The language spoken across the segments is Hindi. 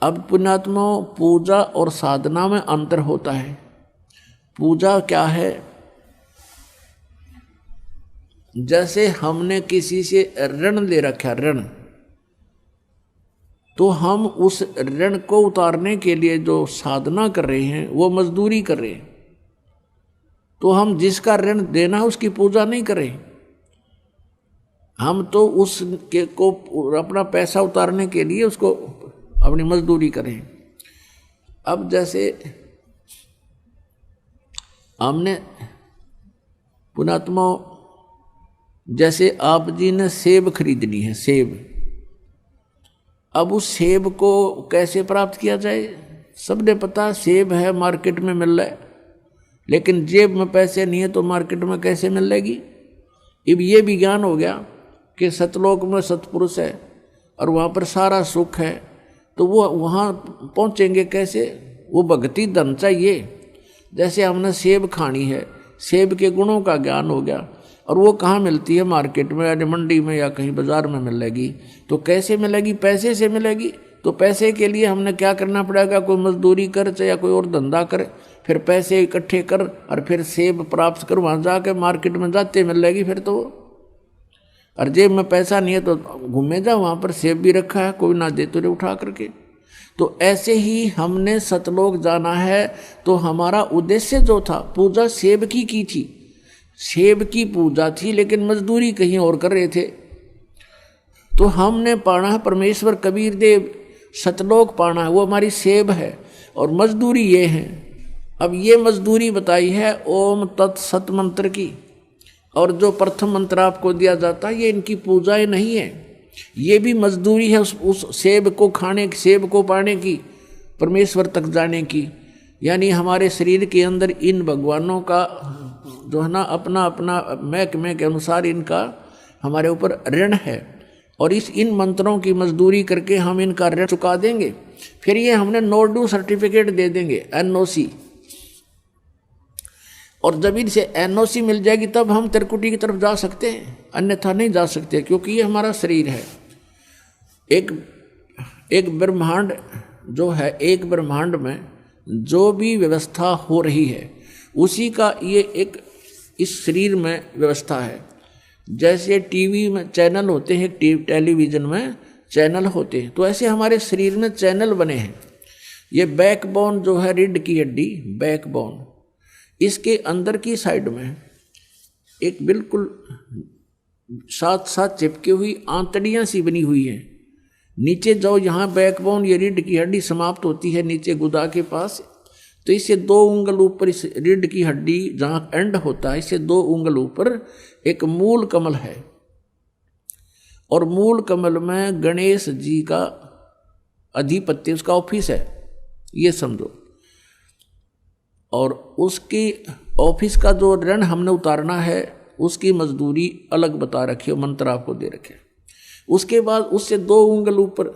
अब पुण्यात्मा, पूजा और साधना में अंतर होता है। पूजा क्या है? जैसे हमने किसी से ऋण ले रखा, ऋण, तो हम उस ऋण को उतारने के लिए जो साधना कर रहे हैं वो मजदूरी कर रहे हैं। तो हम जिसका ऋण देना है उसकी पूजा नहीं करें, हम तो उसके को अपना पैसा उतारने के लिए उसको अपनी मजदूरी करें। अब जैसे हमने पुणात्मा, जैसे आप जी ने सेब खरीदनी है, सेब, अब उस सेब को कैसे प्राप्त किया जाए? सबने पता, सेब है मार्केट में मिल रहा है, लेकिन जेब में पैसे नहीं है तो मार्केट में कैसे मिलेगी? अब ये विज्ञान हो गया कि सतलोक में सतपुरुष है और वहाँ पर सारा सुख है, तो वो वहाँ पहुँचेंगे कैसे? वो भक्ति धन चाहिए। जैसे हमने सेब खानी है, सेब के गुणों का ज्ञान हो गया, और वो कहाँ मिलती है? मार्केट में या मंडी में या कहीं बाजार में मिलेगी। तो कैसे मिलेगी? पैसे से मिलेगी। तो पैसे के लिए हमने क्या करना पड़ेगा? कोई मजदूरी कर या कोई और धंधा कर, फिर पैसे इकट्ठे कर और फिर सेब प्राप्त कर, वहाँ जाके मार्केट में जाते मिलेगी फिर तो। और जेब में पैसा नहीं है तो घूमे जा, वहाँ पर सेब भी रखा है, कोई ना दे तो उठा करके। तो ऐसे ही हमने सतलोक जाना है, तो हमारा उद्देश्य जो था, पूजा सेब की थी, सेब की पूजा थी, लेकिन मजदूरी कहीं और कर रहे थे। तो हमने पाना है परमेश्वर कबीर देव, सतलोक पाना है, वो हमारी सेब है और मजदूरी ये है। अब ये मजदूरी बताई है ओम तत्सत मंत्र की, और जो प्रथम मंत्र आपको दिया जाता है ये इनकी पूजाएं नहीं है, ये भी मजदूरी है उस सेब को खाने, सेब को पाने की, परमेश्वर तक जाने की। यानी हमारे शरीर के अंदर इन भगवानों का जो है ना अपना अपना महकमे के अनुसार इनका हमारे ऊपर ऋण है, और इन मंत्रों की मजदूरी करके हम इनका ऋण चुका देंगे। फिर ये हमने नो ड्यू सर्टिफिकेट दे देंगे, NOC, और जब इनसे NOC मिल जाएगी तब हम त्रिकुटी की तरफ जा सकते हैं, अन्यथा नहीं जा सकते, क्योंकि ये हमारा शरीर है। एक ब्रह्मांड जो है, एक ब्रह्मांड में जो भी व्यवस्था हो रही है उसी का ये एक इस शरीर में व्यवस्था है। जैसे टीवी में चैनल होते हैं, टेलीविजन में चैनल होते हैं, तो ऐसे हमारे शरीर में चैनल बने हैं। ये बैकबोन जो है, रीढ़ की हड्डी, बैकबोन, इसके अंदर की साइड में एक बिल्कुल साथ साथ चिपकी हुई आंतड़ियाँ सी बनी हुई हैं। नीचे जाओ, यहाँ बैकबोन, ये रीढ़ की हड्डी समाप्त होती है नीचे गुदा के पास, तो इससे 2 उंगल ऊपर इस रीढ़ की हड्डी जहाँ एंड होता है, इससे 2 उंगल ऊपर एक मूल कमल है, और मूल कमल में गणेश जी का अधिपत्य, उसका ऑफिस है, ये समझो। और उसकी ऑफिस का जो ऋण हमने उतारना है उसकी मजदूरी अलग बता रखी है, मंत्र आपको दे रखे। उसके बाद उससे 2 उंगल ऊपर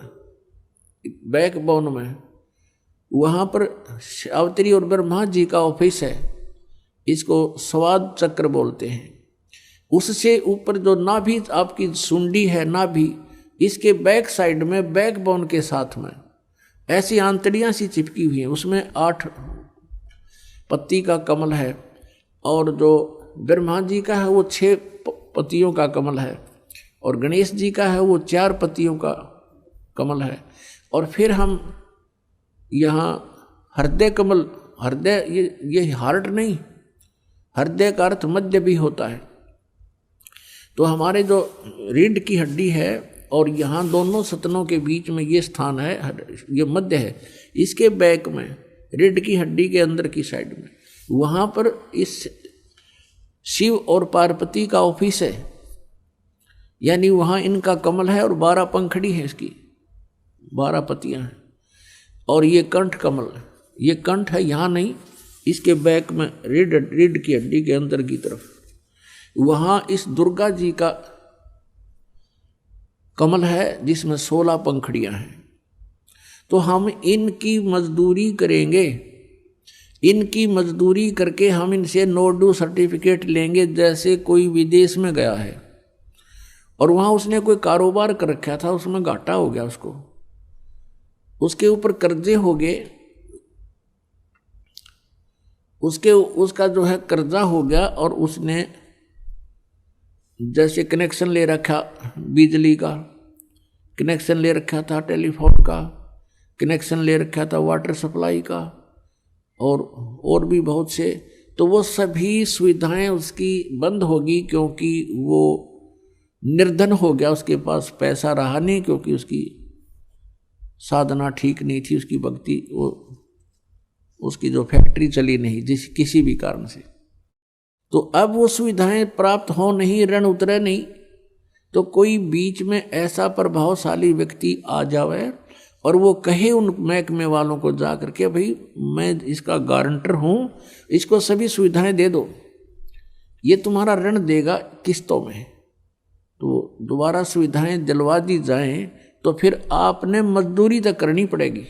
बैकबोन में वहाँ पर सावित्री और ब्रह्मा जी का ऑफिस है, इसको स्वाद चक्र बोलते हैं। उससे ऊपर जो नाभि आपकी सुंडी है, नाभि, इसके बैक साइड में बैकबोन के साथ में ऐसी आंतड़ियाँ सी चिपकी हुई हैं, उसमें 8 पत्ती का कमल है, और जो ब्रह्मा जी का है वो 6 पत्तियों का कमल है, और गणेश जी का है वो 4 पत्तियों का कमल है। और फिर हम यहाँ हृदय कमल, हृदय ये हार्ट नहीं, हृदय का अर्थ मध्य भी होता है। तो हमारे जो रीढ़ की हड्डी है और यहाँ दोनों सतनों के बीच में ये स्थान है, ये मध्य है, इसके बैक में रीढ़ की हड्डी के अंदर की साइड में वहाँ पर इस शिव और पार्वती का ऑफिस है। यानी वहाँ इनका कमल है और 12 पंखड़ी है, इसकी 12 पत्तियाँ हैं। और ये कंठ कमल, ये कंठ है यहाँ नहीं, इसके बैक में रीढ़ की हड्डी के अंदर की तरफ, वहाँ इस दुर्गा जी का कमल है जिसमें 16 पंखड़ियाँ हैं। तो हम इनकी मजदूरी करेंगे, इनकी मजदूरी करके हम इनसे नो ड्यू सर्टिफिकेट लेंगे। जैसे कोई विदेश में गया है और वहाँ उसने कोई कारोबार कर रखा था, उसमें घाटा हो गया उसको, उसके ऊपर कर्जे हो गए, उसका जो है कर्जा हो गया, और उसने जैसे कनेक्शन ले रखा, बिजली का कनेक्शन ले रखा था, टेलीफोन का कनेक्शन ले रखा था, वाटर सप्लाई का, और भी बहुत से, तो वो सभी सुविधाएं उसकी बंद होगी, क्योंकि वो निर्धन हो गया, उसके पास पैसा रहा नहीं, क्योंकि उसकी साधना ठीक नहीं थी, उसकी भक्ति, वो उसकी जो फैक्ट्री चली नहीं जिस किसी भी कारण से। तो अब वो सुविधाएं प्राप्त हो नहीं, ऋण उतरे नहीं, तो कोई बीच में ऐसा प्रभावशाली व्यक्ति आ जावे और वो कहे उन महकमे वालों को जा करके, भाई मैं इसका गारंटर हूं, इसको सभी सुविधाएं दे दो, ये तुम्हारा ऋण देगा किस्तों में, तो दोबारा सुविधाएं दिलवा दी जाएं, तो फिर आपने मजदूरी तक करनी पड़ेगी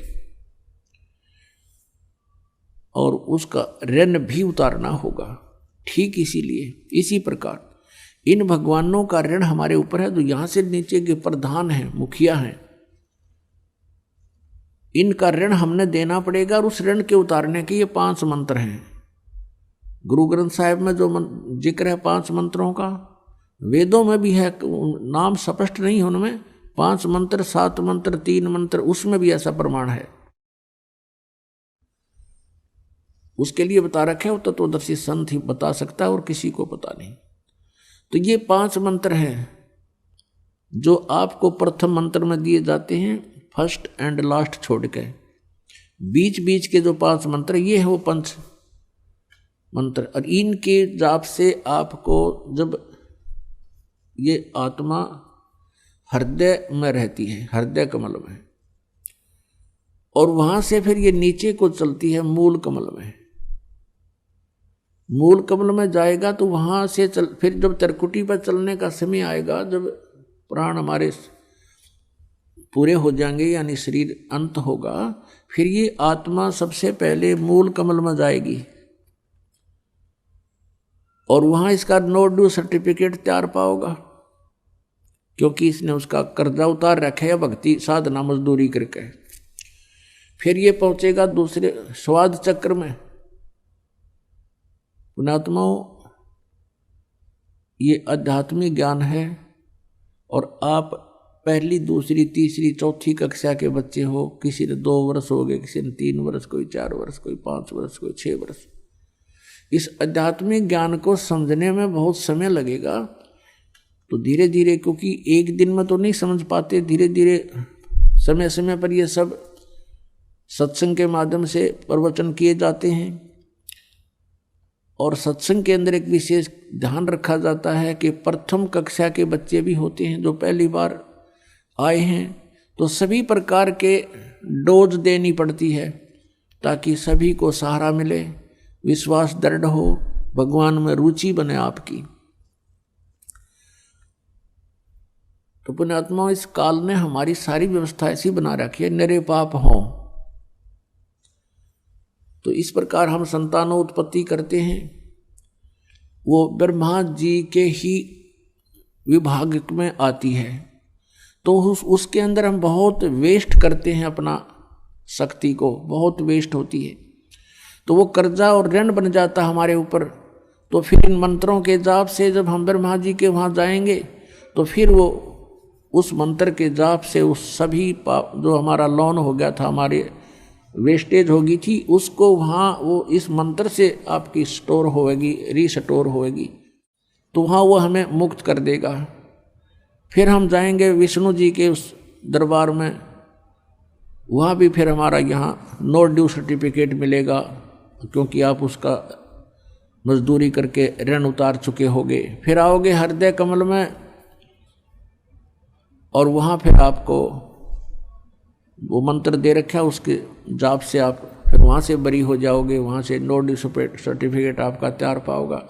और उसका ऋण भी उतारना होगा। ठीक इसीलिए इसी प्रकार इन भगवानों का ऋण हमारे ऊपर है, तो यहां से नीचे के प्रधान हैं, मुखिया हैं, इनका ऋण हमने देना पड़ेगा, और उस ऋण के उतारने के ये 5 मंत्र हैं। गुरु ग्रंथ साहिब में जो जिक्र है 5 मंत्रों का, वेदों में भी है, नाम स्पष्ट नहीं है उनमें, 5 मंत्र, 7 मंत्र, 3 मंत्र, उसमें भी ऐसा प्रमाण है। उसके लिए बता रखे हो तो तत्वदर्शी संत ही बता सकता है, और किसी को पता नहीं। तो ये 5 मंत्र हैं जो आपको प्रथम मंत्र में दिए जाते हैं, फर्स्ट एंड लास्ट छोड़ के। बीच बीच के जो 5 मंत्र ये है वो पंच मंत्र, और इनके जाप से आपको, जब ये आत्मा हृदय में रहती है, हृदय कमल में, और वहां से फिर ये नीचे को चलती है मूल कमल में, मूल कमल में जाएगा, तो वहां से फिर जब त्रिकुटी पर चलने का समय आएगा, जब प्राण हमारे पूरे हो जाएंगे, यानी शरीर अंत होगा, फिर ये आत्मा सबसे पहले मूल कमल में जाएगी, और वहां इसका नो ड्यू सर्टिफिकेट तैयार पाओगा, क्योंकि इसने उसका कर्जा उतार रखा है भक्ति साधना मजदूरी करके। फिर ये पहुंचेगा दूसरे स्वाद चक्र में। पुण्यात्माओं, ये आध्यात्मिक ज्ञान है, और आप पहली, दूसरी, तीसरी, चौथी कक्षा के बच्चे हो, किसी ने 2 वर्ष हो गए, किसी ने 3 वर्ष, कोई 4 वर्ष, कोई 5 वर्ष, कोई 6 वर्ष। इस आध्यात्मिक ज्ञान को समझने में बहुत समय लगेगा, तो धीरे धीरे, क्योंकि एक दिन में तो नहीं समझ पाते, धीरे धीरे समय समय पर ये सब सत्संग के माध्यम से प्रवचन किए जाते हैं, और सत्संग के अंदर एक विशेष ध्यान रखा जाता है कि प्रथम कक्षा के बच्चे भी होते हैं जो पहली बार आए हैं, तो सभी प्रकार के डोज देनी पड़ती है, ताकि सभी को सहारा मिले, विश्वास दृढ़ हो, भगवान में रुचि बने आपकी। तो पुण्यात्माओं, इस काल ने हमारी सारी व्यवस्था ऐसी बना रखी है, निरे पाप हों। तो इस प्रकार हम संतानोत्पत्ति करते हैं, वो ब्रह्मा जी के ही विभाग में आती है, तो उसके अंदर हम बहुत वेस्ट करते हैं, अपना शक्ति को बहुत वेस्ट होती है, तो वो कर्जा और ऋण बन जाता हमारे ऊपर। तो फिर इन मंत्रों के जाप से जब हम ब्रह्मा जी के वहाँ जाएंगे, तो फिर वो उस मंत्र के जाप से उस सभी पाप जो हमारा लोन हो गया था, हमारे वेस्टेज होगी थी, उसको वहाँ वो इस मंत्र से आपकी स्टोर होएगी, रीस्टोर होएगी, तो वहाँ वो हमें मुक्त कर देगा। फिर हम जाएंगे विष्णु जी के उस दरबार में, वहाँ भी फिर हमारा यहाँ नो ड्यू सर्टिफिकेट मिलेगा, क्योंकि आप उसका मजदूरी करके ऋण उतार चुके होगे। फिर आओगे हृदय कमल में, और वहाँ फिर आपको वो मंत्र दे रखा, उसके जाप से आप फिर वहाँ से बरी हो जाओगे, वहाँ से नो ड्यू सर्टिफिकेट आपका तैयार पाओगा।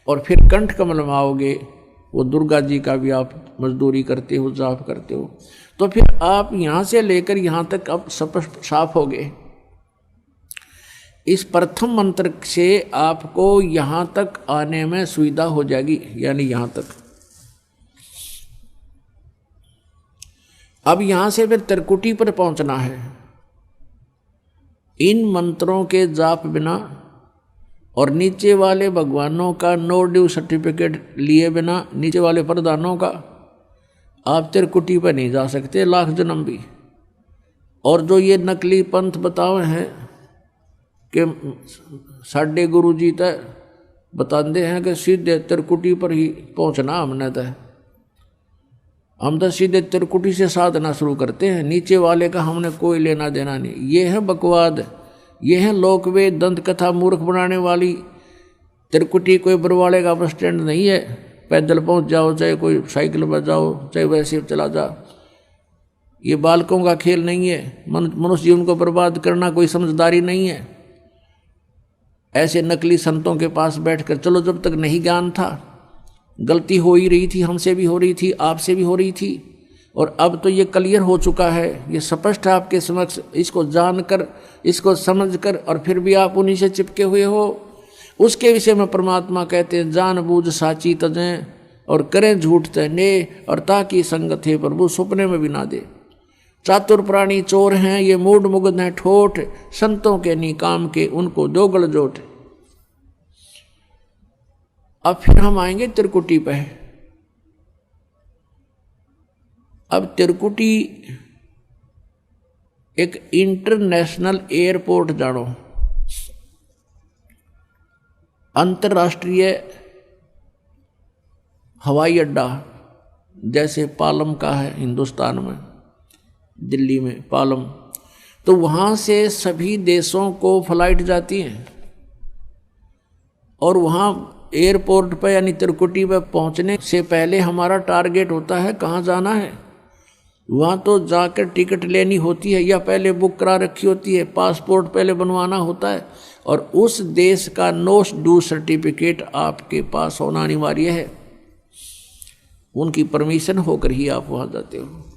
और फिर कंठ कमल में आओगे, वो दुर्गा जी का भी आप मजदूरी करते हो, जाप करते हो, तो फिर आप यहाँ से लेकर यहाँ तक आप स्पष्ट साफ हो गए। इस प्रथम मंत्र से आपको यहाँ तक आने में सुविधा हो जाएगी, यानी यहाँ तक। अब यहाँ से फिर त्रिकुटी पर पहुँचना है, इन मंत्रों के जाप बिना और नीचे वाले भगवानों का नो ड्यू सर्टिफिकेट लिए बिना, नीचे वाले प्रधानों का, आप त्रिकुटी पर नहीं जा सकते लाख जन्म भी। और जो ये नकली पंथ बतावे हैं कि साढ़े गुरु जी तक बताते हैं कि सीधे त्रिकुटी पर ही पहुंचना हमने तय, हम तो सीधे त्रिकुटी से साधना शुरू करते हैं, नीचे वाले का हमने कोई लेना देना नहीं। ये है बकवाद, ये है लोकवेद दंत कथा मूर्ख बनाने वाली। त्रिकुटी कोई बरवाड़े का बस स्टैंड नहीं है, पैदल पहुंच जाओ, चाहे कोई साइकिल पर जाओ, चाहे वैसे चला जा। ये बालकों का खेल नहीं है, मनुष्य जीवन को बर्बाद करना कोई समझदारी नहीं है। ऐसे नकली संतों के पास बैठकर, चलो जब तक नहीं ज्ञान था, गलती हो ही रही थी, हमसे भी हो रही थी, आपसे भी हो रही थी, और अब तो ये क्लियर हो चुका है, ये स्पष्ट है आपके समक्ष। इसको जानकर, इसको समझकर, और फिर भी आप उन्हीं से चिपके हुए हो। उसके विषय में परमात्मा कहते हैं, जान बूझ साची तजें और करें झूठ तने, और ताकि संगत है प्रभु सपने में भी ना दे। चातुर प्राणी चोर हैं, ये मूड मुग्ध हैं ठोठ, संतों के निकाम के उनको दो गलजोट। अब फिर हम आएंगे त्रिकुटी पे। अब त्रिकुटी एक इंटरनेशनल एयरपोर्ट जानो, अंतर्राष्ट्रीय हवाई अड्डा, जैसे पालम का है हिंदुस्तान में, दिल्ली में पालम, तो वहाँ से सभी देशों को फ्लाइट जाती हैं, और वहाँ एयरपोर्ट पर यानी त्रिकुटी पर पहुँचने से पहले हमारा टारगेट होता है कहाँ जाना है। वहाँ तो जाकर टिकट लेनी होती है, या पहले बुक करा रखी होती है, पासपोर्ट पहले बनवाना होता है, और उस देश का नो ड्यू सर्टिफिकेट आपके पास होना अनिवार्य है। उनकी परमिशन होकर ही आप वहाँ जाते हो।